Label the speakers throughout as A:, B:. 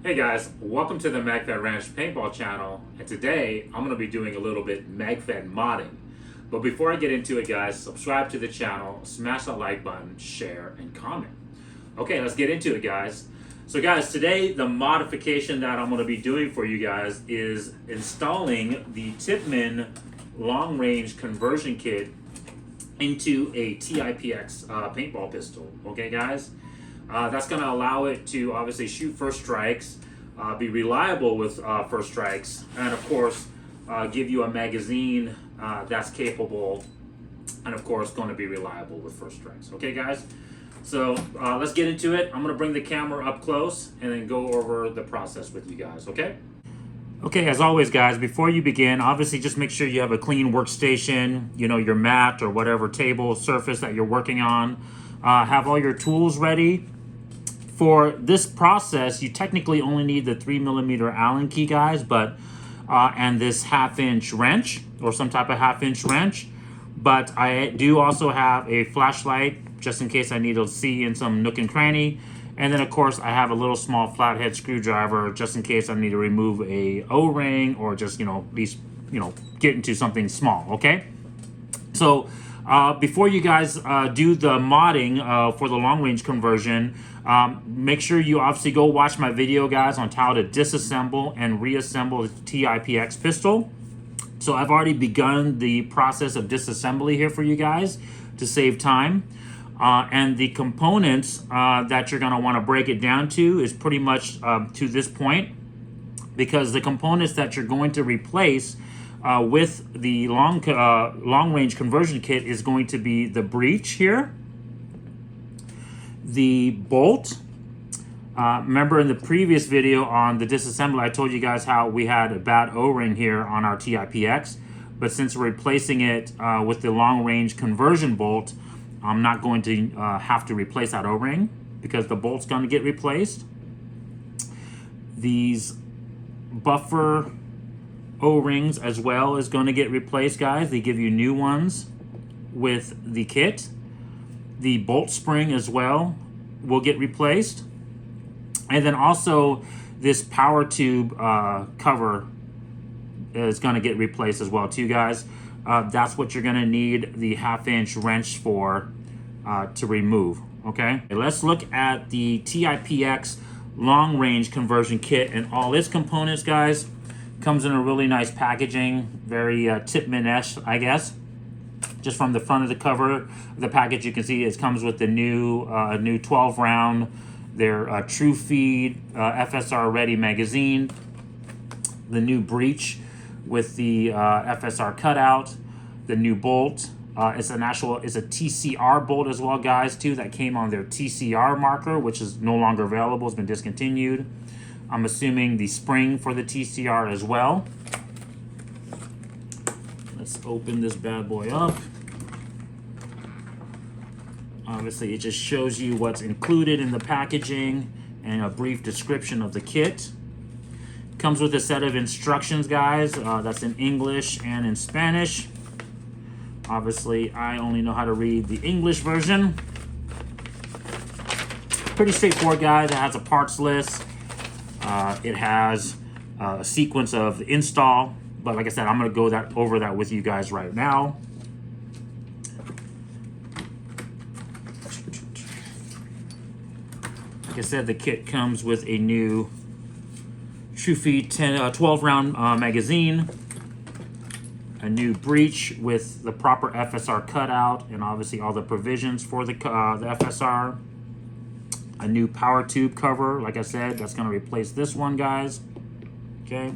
A: Hey guys, welcome to the Magfed Ranch Paintball channel, and today I'm going to be doing a little bit Magfed modding. But before I get into it guys, subscribe to the channel, smash that like button, share, and comment. Okay, let's get into it guys. So guys, today the modification that I'm going to be doing for you guys is installing the Tippmann long range conversion kit into a TiPX paintball pistol. Okay guys? That's going to allow it to obviously shoot first strikes, be reliable with first strikes, and of course give you a magazine that's capable and of course going to be reliable with first strikes. Okay guys, so let's get into it. I'm going to bring the camera up close and then go over the process with you guys. Okay, as always guys, before you begin, obviously just make sure you have a clean workstation, you know, your mat or whatever table surface that you're working on. Have all your tools ready. For this process, you technically only need the 3mm Allen key, guys, but and this 1/2-inch wrench or some type of 1/2-inch wrench. But I do also have a flashlight just in case I need to see in some nook and cranny. And then, of course, I have a little small flathead screwdriver just in case I need to remove a O-ring or just, you know, at least, you know, get into something small. Okay, so before you guys do the modding for the long range conversion, make sure you obviously go watch my video guys on how to disassemble and reassemble the TiPX pistol. So I've already begun the process of disassembly here for you guys to save time. And the components that you're going to want to break it down to is pretty much to this point, because the components that you're going to replace with the long range conversion kit is going to be the breech here, the bolt. Remember in the previous video on the disassembly, I told you guys how we had a bad O-ring here on our TiPX, but since we're replacing it with the long range conversion bolt, I'm not going to have to replace that O-ring because the bolt's going to get replaced. These buffer O-rings as well is going to get replaced, guys. They give you new ones with the kit. The bolt spring as well will get replaced. And then also this power tube cover is going to get replaced as well too, guys. That's what you're going to need the 1/2-inch wrench for to remove. Okay, let's look at the TiPX long range conversion kit and all its components, guys. Comes in a really nice packaging, very Tippmann-esque, I guess. Just from the front of the cover of the package, you can see it comes with the new 12 round, their True Feed FSR ready magazine, the new breech with the FSR cutout, the new bolt. It's a TCR bolt as well, guys, too, that came on their TCR marker, which is no longer available. It's been discontinued. I'm assuming the spring for the TCR as well. Let's open this bad boy up. Obviously, it just shows you what's included in the packaging and a brief description of the kit. Comes with a set of instructions, guys. That's in English and in Spanish. Obviously, I only know how to read the English version. Pretty straightforward, guys. It has a parts list. It has a sequence of the install, but like I said, I'm going to go over that with you guys right now. Like I said, the kit comes with a new True Feed 12 round magazine, a new breech with the proper FSR cutout, and obviously all the provisions for the FSR. A new power tube cover, like I said, that's going to replace this one, guys. Okay.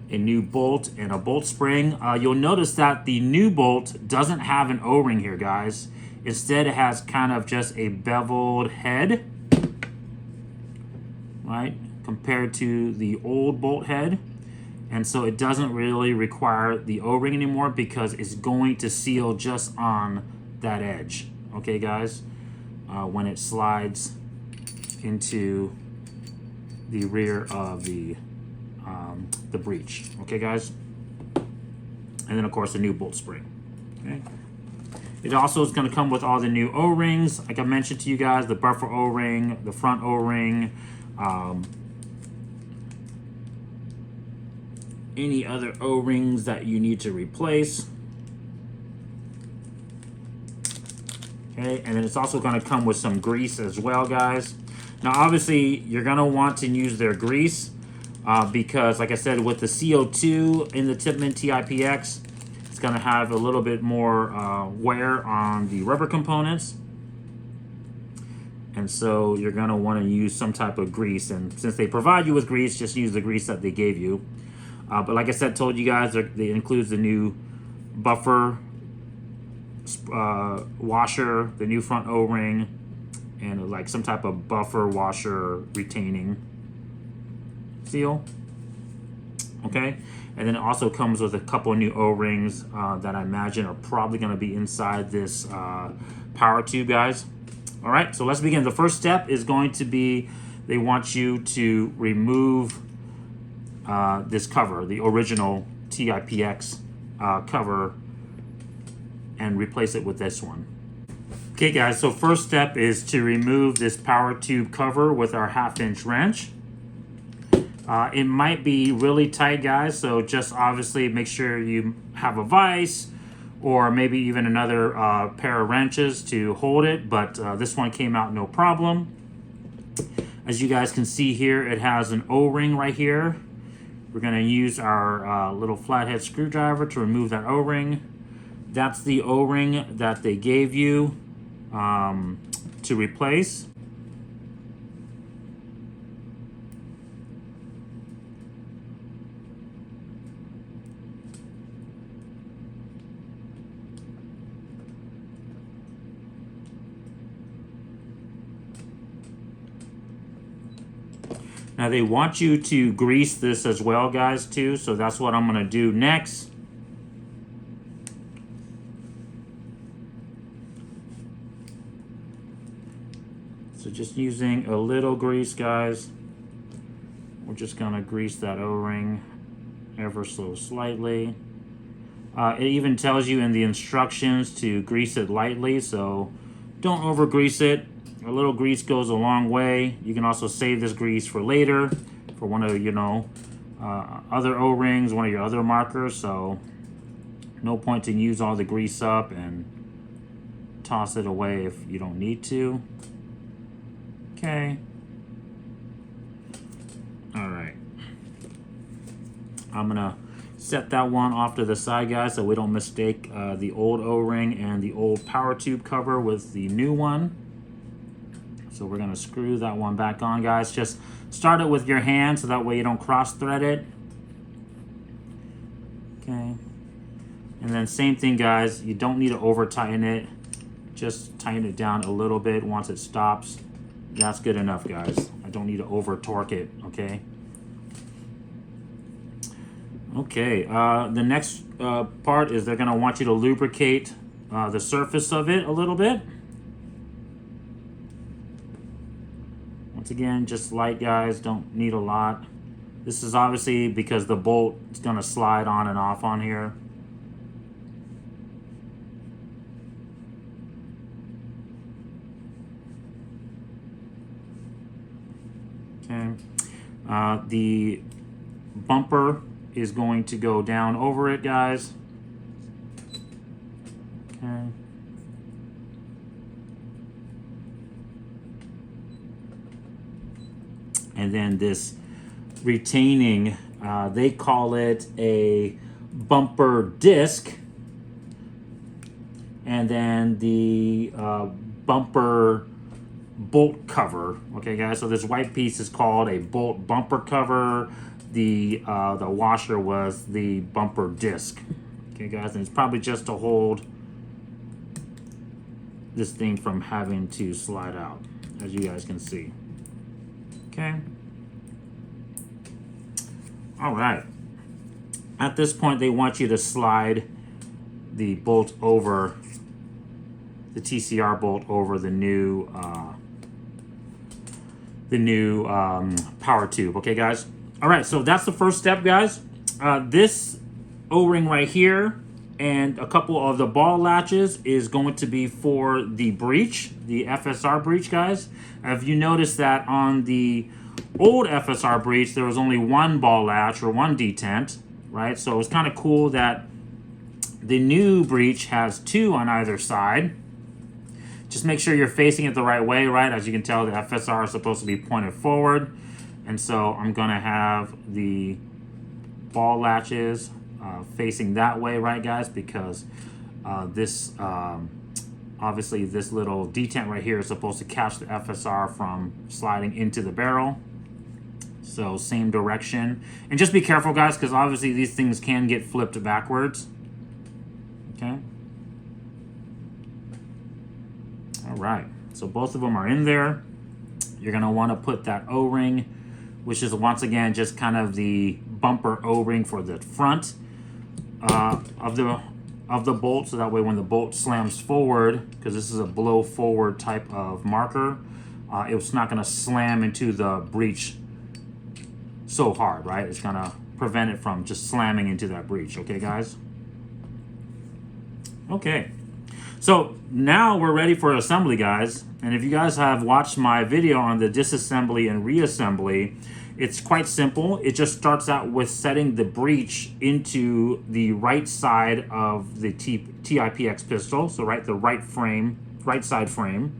A: A new bolt and a bolt spring. You'll notice that the new bolt doesn't have an O-ring here, guys. Instead, it has kind of just a beveled head, right, compared to the old bolt head. And so it doesn't really require the O-ring anymore because it's going to seal just on that edge. Okay, guys? When it slides into the rear of the breech. Okay, guys? And then, of course, the new bolt spring. Okay. It also is going to come with all the new O-rings. Like I mentioned to you guys, the buffer O-ring, the front O-ring, Any other O-rings that you need to replace. Okay, and then it's also going to come with some grease as well, guys. Now, obviously, you're going to want to use their grease because, like I said, with the CO2 in the Tippmann TiPX, it's going to have a little bit more wear on the rubber components. And so you're going to want to use some type of grease. And since they provide you with grease, just use the grease that they gave you. But like I said, told you guys, they includes the new buffer washer, the new front O-ring, and like some type of buffer washer retaining seal. Okay, and then it also comes with a couple of new O-rings that I imagine are probably going to be inside this power tube, guys. All right, so let's begin. The first step is going to be they want you to remove this cover, the original TiPX cover, and replace it with this one. Okay guys, so first step is to remove this power tube cover with our 1/2-inch wrench. It might be really tight, guys, so just obviously make sure you have a vise or maybe even another pair of wrenches to hold it, but this one came out no problem. As you guys can see here, it has an O-ring right here. We're going to use our little flathead screwdriver to remove that O-ring. That's the O-ring that they gave you to replace. Now they want you to grease this as well, guys, too. So that's what I'm going to do next. So just using a little grease, guys. We're just going to grease that O-ring ever so slightly. It even tells you in the instructions to grease it lightly, so don't over grease it. A little grease goes a long way. You can also save this grease for later, for one of, other O-rings, one of your other markers. So no point to use all the grease up and toss it away if you don't need to. Okay. All right. I'm gonna set that one off to the side, guys, so we don't mistake the old O-ring and the old power tube cover with the new one. So we're gonna screw that one back on, guys. Just start it with your hand so that way you don't cross thread it. Okay. And then same thing, guys. You don't need to over tighten it. Just tighten it down a little bit once it stops. That's good enough, guys. I don't need to over torque it, okay? Okay, the next part is they're gonna want you to lubricate the surface of it a little bit. Once again, just light, guys, don't need a lot. This is obviously because the bolt is gonna slide on and off on here. Okay, the bumper is going to go down over it, guys. Okay. And then this retaining, they call it a bumper disc. And then the bumper bolt cover. Okay, guys, so this white piece is called a bolt bumper cover. The washer was the bumper disc. Okay, guys, and it's probably just to hold this thing from having to slide out, as you guys can see. Okay. All right. At this point, they want you to slide the bolt over, the TCR bolt over the new power tube. Okay, guys. All right, so that's the first step, guys. This O-ring right here and a couple of the ball latches is going to be for the breech, the FSR breech, guys. If you notice that on the old FSR breech, there was only one ball latch or one detent, right? So it's kind of cool that the new breech has two on either side. Just make sure you're facing it the right way, right? As you can tell, the FSR is supposed to be pointed forward. And so I'm gonna have the ball latches facing that way, right, guys? Because obviously this little detent right here is supposed to catch the FSR from sliding into the barrel. So same direction. And just be careful, guys, because obviously these things can get flipped backwards. Okay. All right. So both of them are in there. You're going to want to put that O-ring, which is once again just kind of the bumper O-ring for the front of the bolt, so that way when the bolt slams forward, because this is a blow forward type of marker, it's not going to slam into the breech so hard, right? It's going to prevent it from just slamming into that breech. Okay, guys? Okay. So now we're ready for assembly, guys. And if you guys have watched my video on the disassembly and reassembly, it's quite simple. It just starts out with setting the breech into the right side of the TiPX pistol. So right, the right side frame.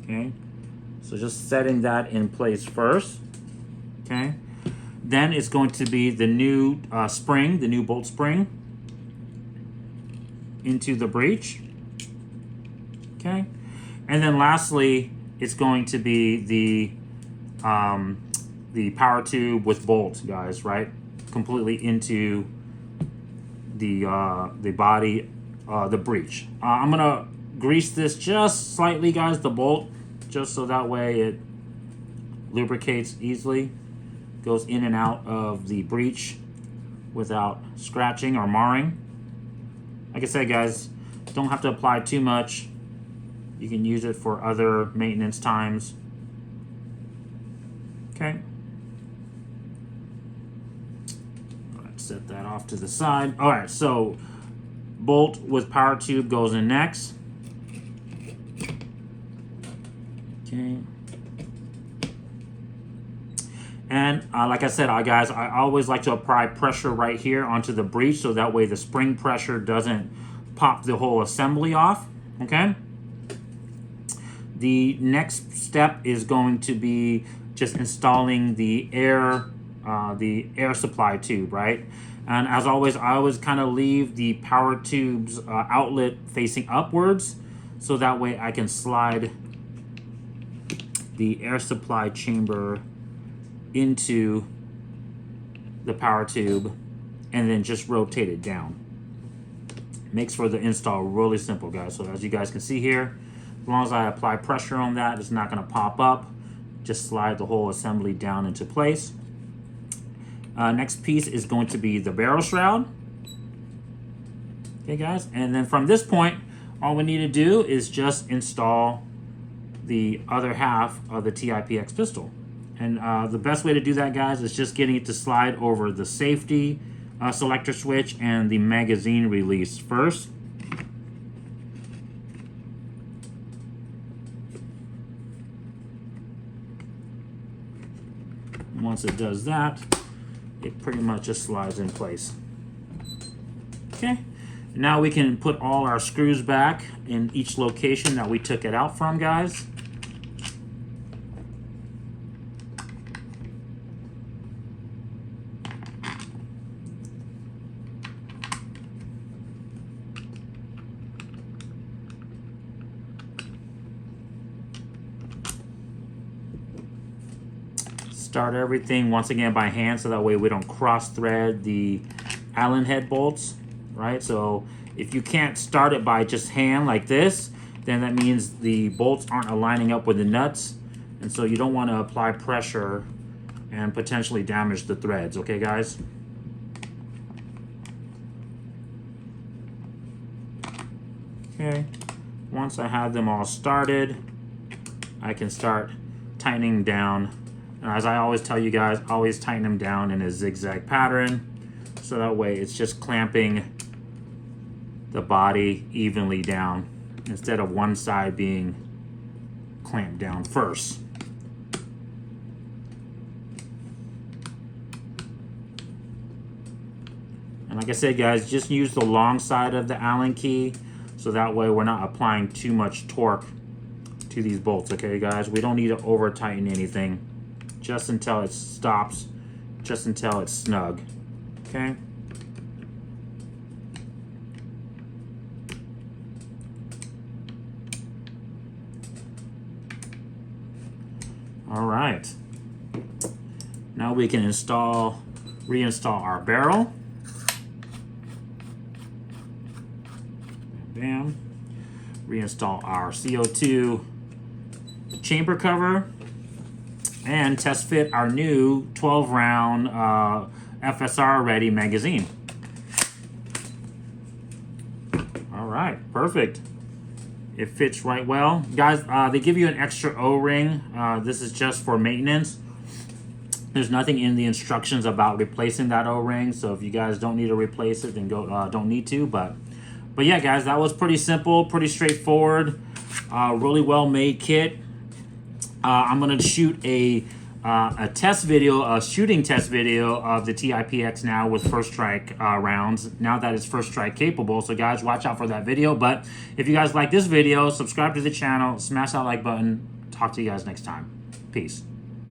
A: Okay. So just setting that in place first. Okay. Then it's going to be the new spring, the new bolt spring into the breech. Okay. And then lastly, it's going to be the power tube with bolts, guys, right? Completely into the body, the breech. I'm gonna grease this just slightly, guys, the bolt, just so that way it lubricates easily, goes in and out of the breech without scratching or marring. Like I said, guys, don't have to apply too much. You can use it for other maintenance times. Okay. Let's set that off to the side. All right, so bolt with power tube goes in next. Okay. And like I said, guys, I always like to apply pressure right here onto the breech, so that way the spring pressure doesn't pop the whole assembly off. Okay. The next step is going to be just installing the air supply tube, right? And as always, I always kind of leave the power tube's outlet facing upwards, so that way I can slide the air supply chamber into the power tube and then just rotate it down. Makes for the install really simple, guys. So as you guys can see here, as long as I apply pressure on that, it's not going to pop up. Just slide the whole assembly down into place. Next piece is going to be the barrel shroud. Okay, guys. And then from this point, all we need to do is just install the other half of the TiPX pistol. And the best way to do that, guys, is just getting it to slide over the safety selector switch and the magazine release first. Once it does that, it pretty much just slides in place. Okay, now we can put all our screws back in each location that we took it out from, guys. Start everything once again by hand, so that way we don't cross thread the Allen head bolts, right? So if you can't start it by just hand like this, then that means the bolts aren't aligning up with the nuts, and so you don't want to apply pressure and potentially damage the threads. Okay, guys? Okay, once I have them all started, I can start tightening down. And as I always tell you guys, always tighten them down in a zigzag pattern, so that way it's just clamping the body evenly down instead of one side being clamped down first. And like I said, guys, just use the long side of the Allen key, so that way we're not applying too much torque to these bolts, okay, guys? We don't need to over tighten anything, just until it stops, just until it's snug, okay? All right. Now we can reinstall our barrel. Bam. Reinstall our CO2 chamber cover and test fit our new 12 round FSR ready magazine. All right, perfect. It fits right well. Guys, they give you an extra O-ring. This is just for maintenance. There's nothing in the instructions about replacing that O-ring, so if you guys don't need to replace it, then don't need to. But yeah, guys, that was pretty simple, pretty straightforward, really well made kit. I'm gonna shoot a test video, a shooting test video of the TiPX now with first strike rounds, now that it's first strike capable. So guys, watch out for that video. But if you guys like this video, subscribe to the channel, smash that like button. Talk to you guys next time. Peace.